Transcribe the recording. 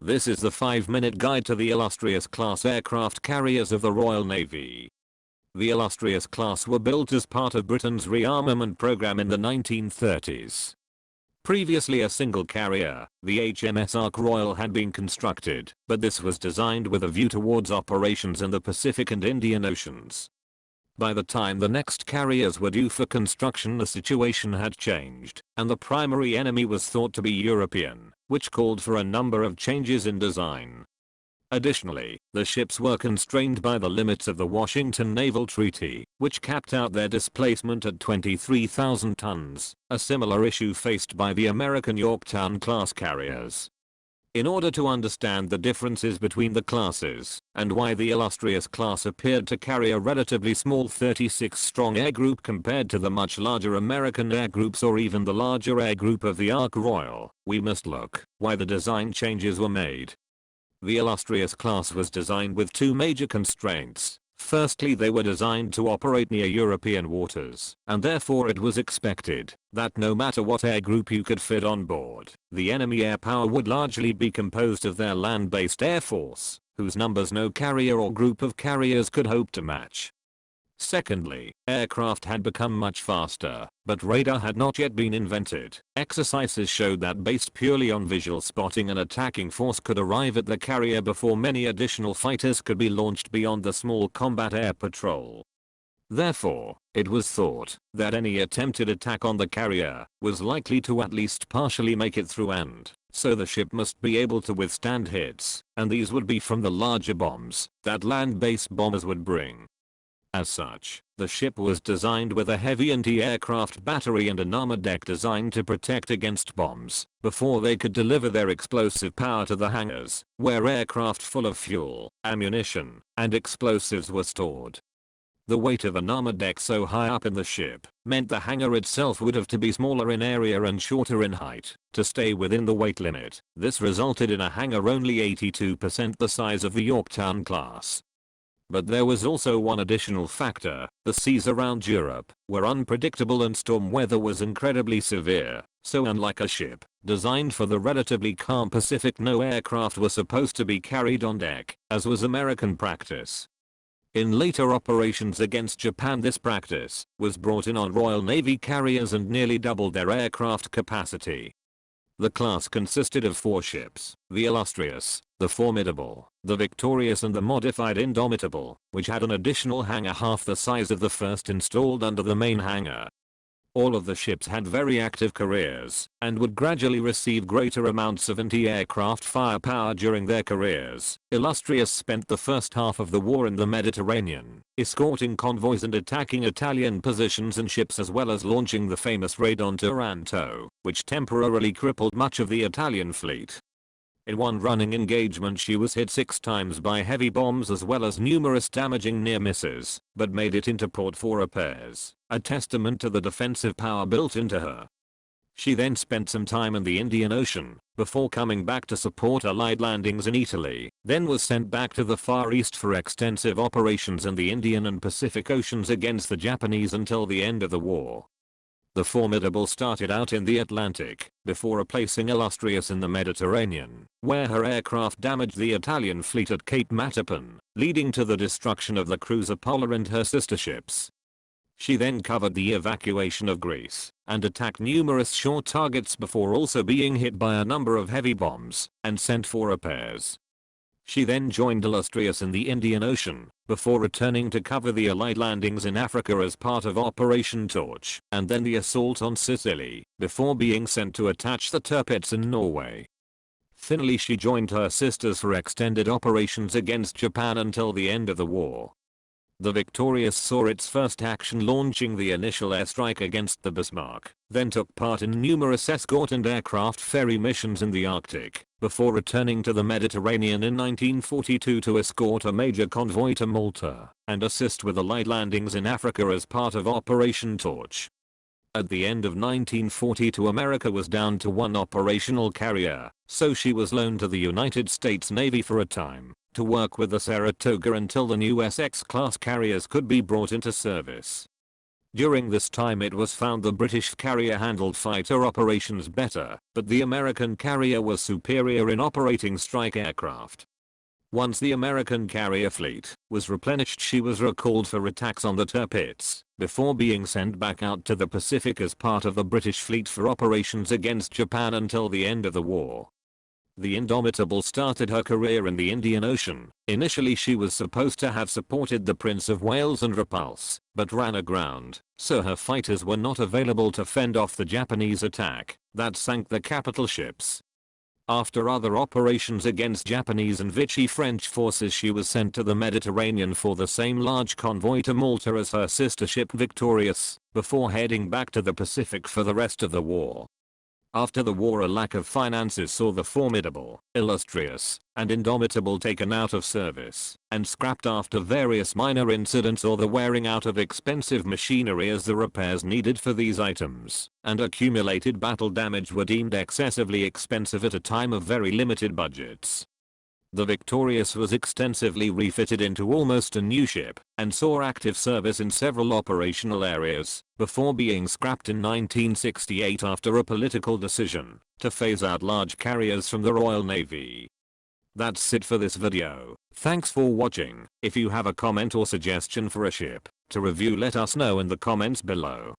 This is the 5-minute guide to the Illustrious class aircraft carriers of the Royal Navy. The Illustrious class were built as part of Britain's rearmament program in the 1930s. Previously a single carrier, the HMS Ark Royal had been constructed, but this was designed with a view towards operations in the Pacific and Indian Oceans. By the time the next carriers were due for construction, the situation had changed, and the primary enemy was thought to be European, which called for a number of changes in design. Additionally, the ships were constrained by the limits of the Washington Naval Treaty, which capped out their displacement at 23,000 tons, a similar issue faced by the American Yorktown class carriers. In order to understand the differences between the classes, and why the Illustrious class appeared to carry a relatively small 36-strong air group compared to the much larger American air groups or even the larger air group of the Ark Royal, we must look why the design changes were made. The Illustrious class was designed with two major constraints. Firstly, they were designed to operate near European waters, and therefore it was expected that no matter what air group you could fit on board, the enemy air power would largely be composed of their land-based air force, whose numbers no carrier or group of carriers could hope to match. Secondly, aircraft had become much faster, but radar had not yet been invented. Exercises showed that based purely on visual spotting, an attacking force could arrive at the carrier before many additional fighters could be launched beyond the small combat air patrol. Therefore, it was thought that any attempted attack on the carrier was likely to at least partially make it through, and so the ship must be able to withstand hits, and these would be from the larger bombs that land-based bombers would bring. As such, the ship was designed with a heavy anti-aircraft battery and an armored deck designed to protect against bombs before they could deliver their explosive power to the hangars, where aircraft full of fuel, ammunition, and explosives were stored. The weight of an armored deck so high up in the ship meant the hangar itself would have to be smaller in area and shorter in height to stay within the weight limit. This resulted in a hangar only 82% the size of the Yorktown class. But there was also one additional factor: the seas around Europe were unpredictable and storm weather was incredibly severe, so unlike a ship designed for the relatively calm Pacific, no aircraft were supposed to be carried on deck, as was American practice. In later operations against Japan, this practice was brought in on Royal Navy carriers and nearly doubled their aircraft capacity. The class consisted of 4 ships: the Illustrious, the Formidable, the Victorious and the Modified Indomitable, which had an additional hangar half the size of the first installed under the main hangar. All of the ships had very active careers and would gradually receive greater amounts of anti-aircraft firepower during their careers. Illustrious spent the first half of the war in the Mediterranean, escorting convoys and attacking Italian positions and ships, as well as launching the famous raid on Taranto, which temporarily crippled much of the Italian fleet. In one running engagement she was hit 6 times by heavy bombs as well as numerous damaging near misses, but made it into port for repairs, a testament to the defensive power built into her. She then spent some time in the Indian Ocean, before coming back to support Allied landings in Italy, then was sent back to the Far East for extensive operations in the Indian and Pacific Oceans against the Japanese until the end of the war. The Formidable started out in the Atlantic, before replacing Illustrious in the Mediterranean, where her aircraft damaged the Italian fleet at Cape Matapan, leading to the destruction of the cruiser Polar and her sister ships. She then covered the evacuation of Greece, and attacked numerous shore targets before also being hit by a number of heavy bombs, and sent for repairs. She then joined Illustrious in the Indian Ocean, before returning to cover the Allied landings in Africa as part of Operation Torch, and then the assault on Sicily, before being sent to attach the Tirpitz in Norway. Finally she joined her sisters for extended operations against Japan until the end of the war. The Victorious saw its first action launching the initial airstrike against the Bismarck, then took part in numerous escort and aircraft ferry missions in the Arctic, before returning to the Mediterranean in 1942 to escort a major convoy to Malta, and assist with Allied landings in Africa as part of Operation Torch. At the end of 1942 America was down to 1 operational carrier, so she was loaned to the United States Navy for a time, to work with the Saratoga until the new Essex-class carriers could be brought into service. During this time it was found the British carrier handled fighter operations better, but the American carrier was superior in operating strike aircraft. Once the American carrier fleet was replenished, she was recalled for attacks on the Tirpitz, before being sent back out to the Pacific as part of the British fleet for operations against Japan until the end of the war. The Indomitable started her career in the Indian Ocean. Initially she was supposed to have supported the Prince of Wales and Repulse, but ran aground, so her fighters were not available to fend off the Japanese attack that sank the capital ships. After other operations against Japanese and Vichy French forces, she was sent to the Mediterranean for the same large convoy to Malta as her sister ship Victorious, before heading back to the Pacific for the rest of the war. After the war, a lack of finances saw the Formidable, Illustrious, and Indomitable taken out of service and scrapped after various minor incidents or the wearing out of expensive machinery, as the repairs needed for these items and accumulated battle damage were deemed excessively expensive at a time of very limited budgets. The Victorious was extensively refitted into almost a new ship and saw active service in several operational areas before being scrapped in 1968 after a political decision to phase out large carriers from the Royal Navy. That's it for this video. Thanks for watching. If you have a comment or suggestion for a ship to review, let us know in the comments below.